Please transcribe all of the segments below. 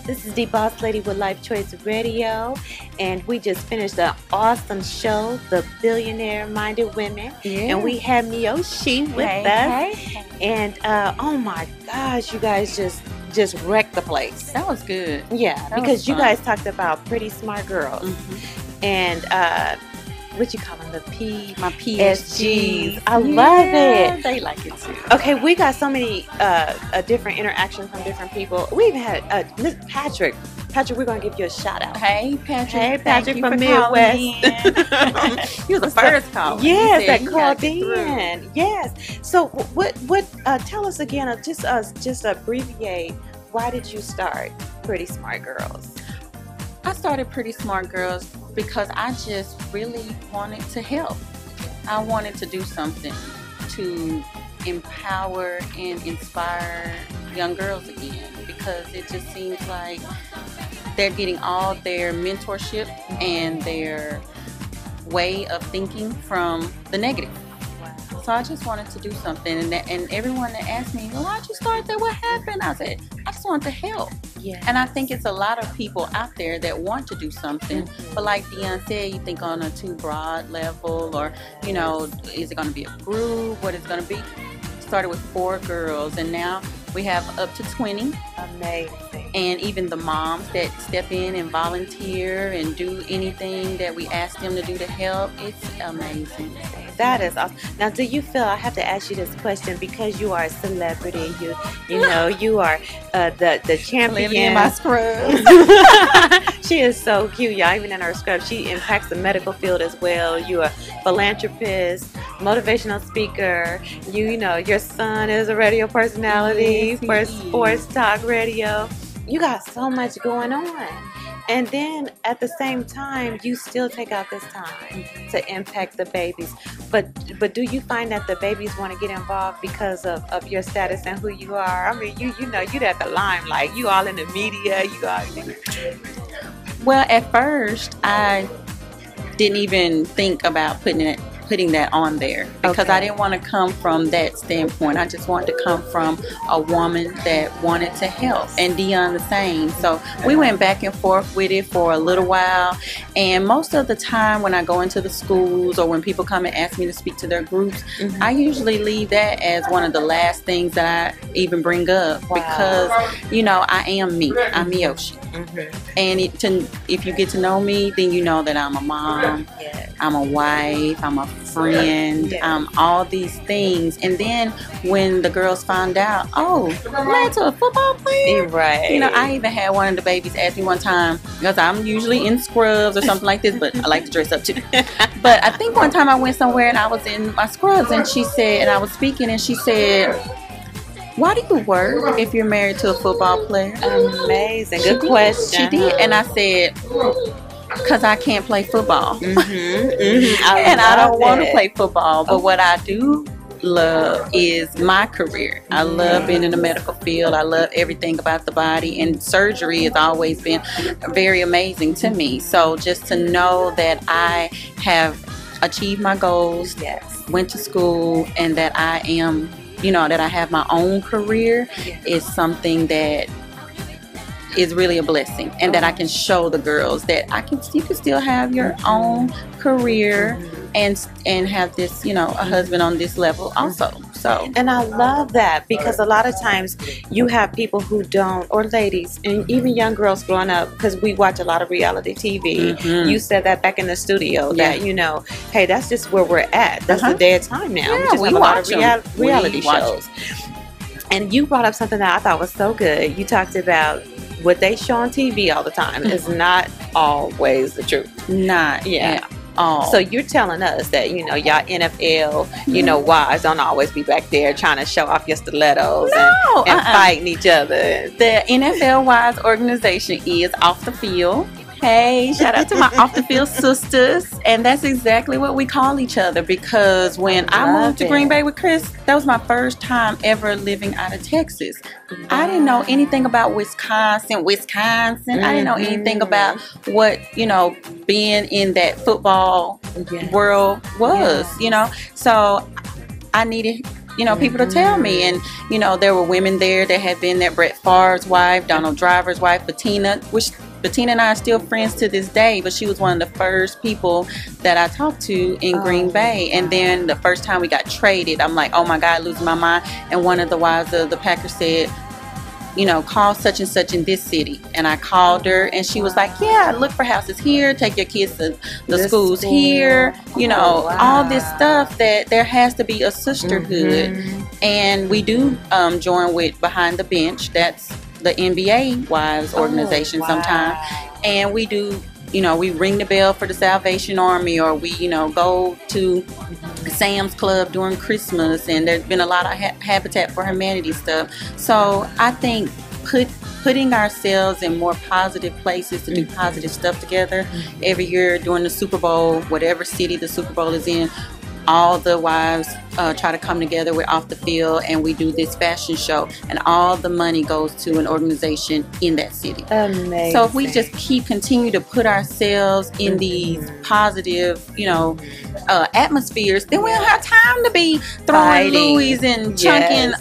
This is the Boss Lady with Life Choice Radio, and we just finished an awesome show, The Billionaire Minded Women, and we had Mioshi with us, and oh my gosh, you guys just wrecked the place. That was good. Yeah, because you guys talked about pretty smart girls, and what you call them, my PSGs. I love it. They like it too. Okay, we got so many different interactions from different people. We even had Patrick. Patrick, we're going to give you a shout out. Hey, Patrick. Hey, Patrick from Midwest. He was the first caller. Yes, that called in. Yes. So, what? Tell us again. Just abbreviate. Why did you start Pretty Smart Girls? I started Pretty Smart Girls because I just really wanted to help. I wanted to do something to empower and inspire young girls again, because it just seems like they're getting all their mentorship and their way of thinking from the negative. So I just wanted to do something, and everyone that asked me, well, why'd you start that? What happened? I said, I just want to help. Yeah. And I think it's a lot of people out there that want to do something, but like Dion said, you think on a too broad level, or, you know, is it going to be a group? What is it going to be? Started with 4 girls, and now we have up to 20. Amazing. And even the moms that step in and volunteer and do anything that we ask them to do to help, it's amazing. That is awesome. Now, do you feel, I have to ask you this question, because you are a celebrity, you know, you are the champion. In my scrubs. She is so cute, y'all. Even in her scrub, she impacts the medical field as well. You are a philanthropist, motivational speaker. You know, your son is a radio personality for sports talk radio. You got so much going on. And then at the same time, you still take out this time to impact the babies. But do you find that the babies want to get involved because of your status and who you are? I mean, you know, you're at the limelight. You all in the media. You all. Well, at first, I didn't even think about putting that on there, because I didn't want to come from that standpoint. I just wanted to come from a woman that wanted to help, and Dion the same. So we went back and forth with it for a little while, and most of the time when I go into the schools or when people come and ask me to speak to their groups, I usually leave that as one of the last things that I even bring up, because, you know, I am me. I'm Mioshi. And if you get to know me, then you know that I'm a mom, I'm a wife, I'm a friend, all these things. And then when the girls found out, oh, I'm married to a football player, right? You know, I even had one of the babies ask me one time, because I'm usually in scrubs or something like this, but I like to dress up too. But I think one time I went somewhere and I was in my scrubs, and she said, and I was speaking, and she said, why do you work if you're married to a football player? Amazing. Good question. She did. And I said, because I can't play football. And I don't want to play football. But what I do love is my career. I love being in the medical field. I love everything about the body. And surgery has always been very amazing to me. So just to know that I have achieved my goals, went to school, and that I am, you know, that I have my own career is something that is really a blessing, and that I can show the girls that you can still have your own career and have this, you know, a husband on this level also. So, and I love that, because a lot of times you have people who don't, or ladies, and even young girls growing up, because we watch a lot of reality TV. You said that back in the studio, that, you know, hey, that's just where we're at. That's the day of time now. Yeah, we just have a lot of reality shows. And you brought up something that I thought was so good. You talked about what they show on TV all the time is not always the truth. Not at all. So you're telling us that, you know, y'all NFL, you know, wives don't always be back there trying to show off your stilettos and fighting each other. The NFL Wives organization is off the field. Hey, shout out to my off the field sisters. And that's exactly what we call each other, because when I moved to Green Bay with Chris, that was my first time ever living out of Texas. I didn't know anything about Wisconsin. I didn't know anything about what, you know, being in that football world was, you know. So I needed people to tell me. And, there were women there that had been that Brett Favre's wife, Donald Driver's wife, Bettina, which Bettina and I are still friends to this day, but she was one of the first people that I talked to in Green Bay. And then the first time we got traded, I'm like, oh my God, losing my mind. And one of the wives of the Packers said, call such and such in this city. And I called her, and she was like, yeah, look for houses here, take your kids to the schools here, all this stuff, that there has to be a sisterhood. And we do join with Behind the Bench. That's the NBA wives organization sometimes. And we do, we ring the bell for the Salvation Army, or we, go to Sam's Club during Christmas, and there's been a lot of Habitat for Humanity stuff. So I think putting ourselves in more positive places to do positive stuff together every year during the Super Bowl, whatever city the Super Bowl is in, all the wives try to come together. We're off the field, and we do this fashion show, and all the money goes to an organization in that city. Amazing. So if we just continue to put ourselves in these positive, atmospheres, then we don't have time to be throwing Louis and chunking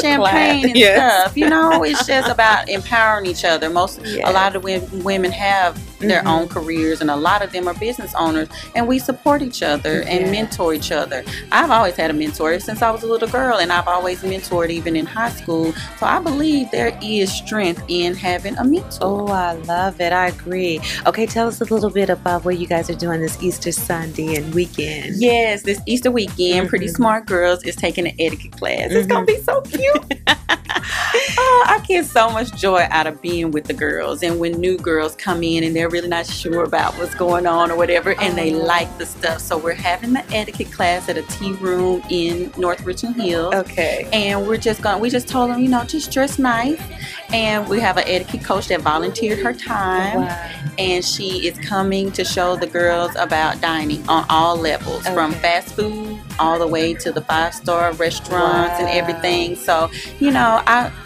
champagne and stuff. It's just about empowering each other. A lot of women have their own careers, and a lot of them are business owners, and we support each other and mentor each other. I've always had a mentor since I was a little girl, and I've always mentored even in high school. So I believe there is strength in having a mentor. Oh, I love it. I agree. Okay, tell us a little bit about what you guys are doing this Easter Sunday and weekend. Yes, this Easter weekend, Pretty Smart Girls is taking an etiquette class. It's going to be so cute. I get so much joy out of being with the girls, and when new girls come in and they're really not sure about what's going on or whatever, and they like the stuff. So we're having the etiquette class at a tea room in North Richmond Hills. Okay. And we just told them, just dress nice. And we have an etiquette coach that volunteered her time. Wow. And she is coming to show the girls about dining on all levels, from fast food all the way to the 5-star restaurants and everything. So,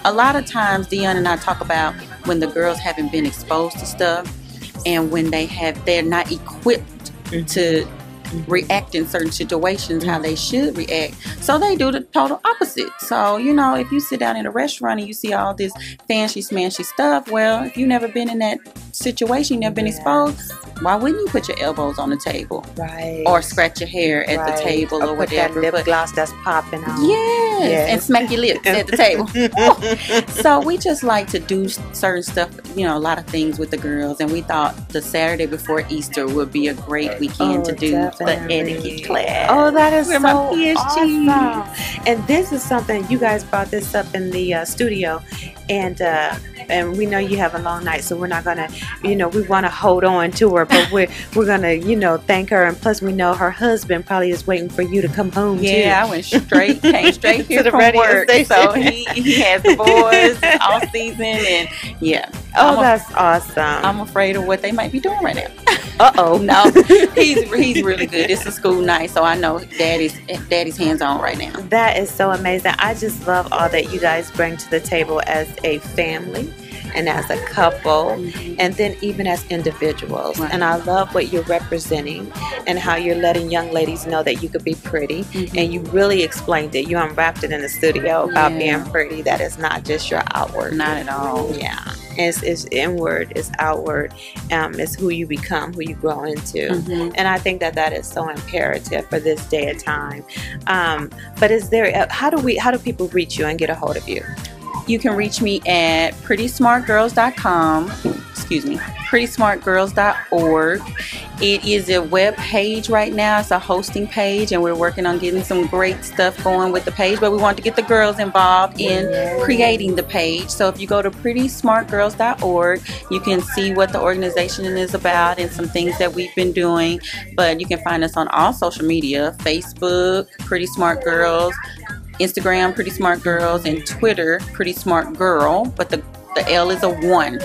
a lot of times Dion and I talk about when the girls haven't been exposed to stuff, and when they're not equipped to react in certain situations how they should react. So they do the total opposite. So, if you sit down in a restaurant and you see all this fancy smashy stuff, well, if you've never been in that situation, never been exposed, why wouldn't you put your elbows on the table? Right. Or scratch your hair at the table or whatever. Put that lip gloss that's popping on. Yes. And smack your lips at the table. So we just like to do certain stuff, a lot of things with the girls. And we thought the Saturday before Easter would be a great weekend to do the etiquette class. Oh, that is so awesome. And this is something, you guys brought this up in the studio, and we know you have a long night, so we're not gonna, we want to hold on to her, but we're gonna, thank her, and plus we know her husband probably is waiting for you to come home too. Yeah, I came straight here to the from radio work, station. So he has the boys all season, and that's awesome. I'm afraid of what they might be doing right now. No, he's really good. It's a school night, so I know daddy's hands on right now. That is so amazing. I just love all that you guys bring to the table as a family and as a couple, and then even as individuals. Right. And I love what you're representing and how you're letting young ladies know that you could be pretty. And you really explained it. You unwrapped it in the studio about being pretty. That is not just your outward. Not at all. Yeah. It's inward, it's outward, it's who you become, who you grow into. And I think that is so imperative for this day and time. But is there, how do people reach you and get a hold of you? You can reach me at prettysmartgirls.com. prettysmartgirls.org. It is a web page right now. It's a hosting page, and we're working on getting some great stuff going with the page, but we want to get the girls involved in creating the page. So if you go to prettysmartgirls.org, you can see what the organization is about and some things that we've been doing. But you can find us on all social media: Facebook, Pretty Smart Girls, Instagram, Pretty Smart Girls, and Twitter, Pretty Smart Girl, but the L is a 1.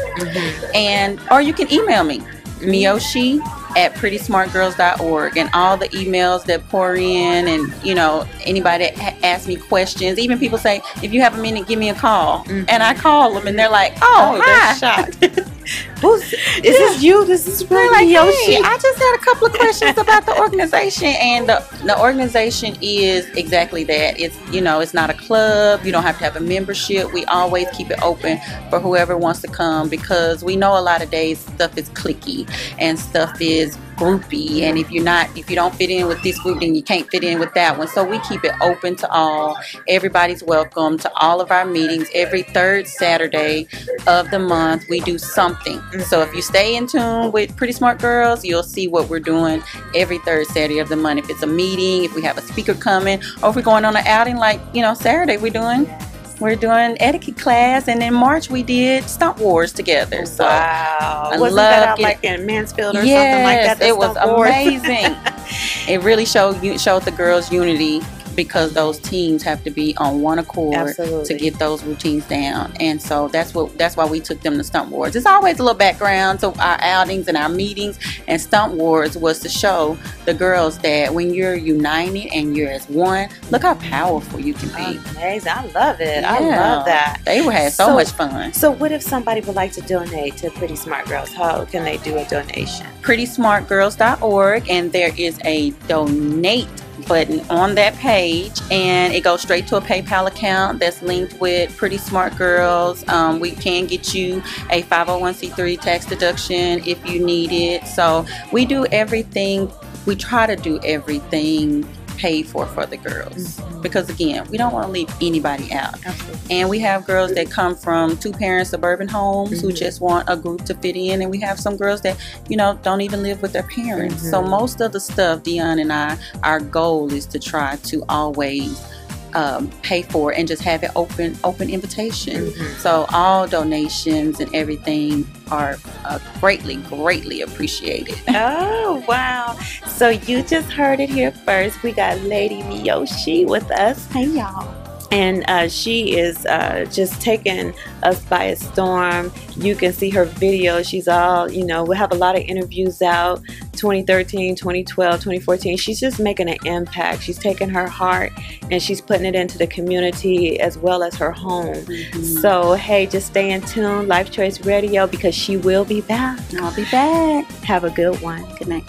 And or you can email me, Mioshi at prettysmartgirls.org, and all the emails that pour in, and anybody that asks me questions, even people say, if you have a minute, give me a call, and I call them, and they're like, oh hi. They're shocked. Is this you? This is They're really like, Mioshi. hey, I just had a couple of questions about the organization, and the organization is exactly that. It's, you know, it's not a club. You don't have to have a membership. We always keep it open for whoever wants to come, because we know a lot of days stuff is cliquey and stuff is groupy, and if you don't fit in with this group, then you can't fit in with that one. So we keep it open to all. Everybody's welcome to all of our meetings. Every third Saturday of the month we do something. So if you stay in tune with Pretty Smart Girls, you'll see what we're doing every third Saturday of the month. If it's a meeting, if we have a speaker coming, or if we're going on an outing, like, you know, Saturday we're doing etiquette class, and in March we did Stunt Wars together. So wow. I Wasn't that out like in Mansfield or something like that? It was amazing. It really showed the girls' unity, because those teams have to be on one accord to get those routines down. And so that's why we took them to Stunt Wars. There's always a little background to our outings and our meetings, and Stunt Wars was to show the girls that when you're united and you're as one, look how powerful you can be. Amazing. I love it. Yeah. I love that. They had so much fun. So what if somebody would like to donate to Pretty Smart Girls? How can they do a donation? PrettySmartGirls.org, and there is a donate button on that page, and it goes straight to a PayPal account that's linked with Pretty Smart Girls. We can get you a 501c3 tax deduction if you need it. So we do everything. We try to do everything paid for the girls, because again, we don't want to leave anybody out. Absolutely. And we have girls that come from 2-parent suburban homes who just want a group to fit in, and we have some girls that, you know, don't even live with their parents. So most of the stuff, Dion and I, our goal is to try to always pay for and just have it open invitation. So all donations and everything are greatly appreciated. Oh wow. So you just heard it here first. We got Lady Mioshi with us. Hey y'all. And she is just taking us by a storm. You can see her videos. She's all, you know, we have a lot of interviews out, 2013, 2012, 2014. She's just making an impact. She's taking her heart and she's putting it into the community as well as her home. So, hey, just stay in tune, Life Choice Radio, because she will be back. I'll be back. Have a good one. Good night.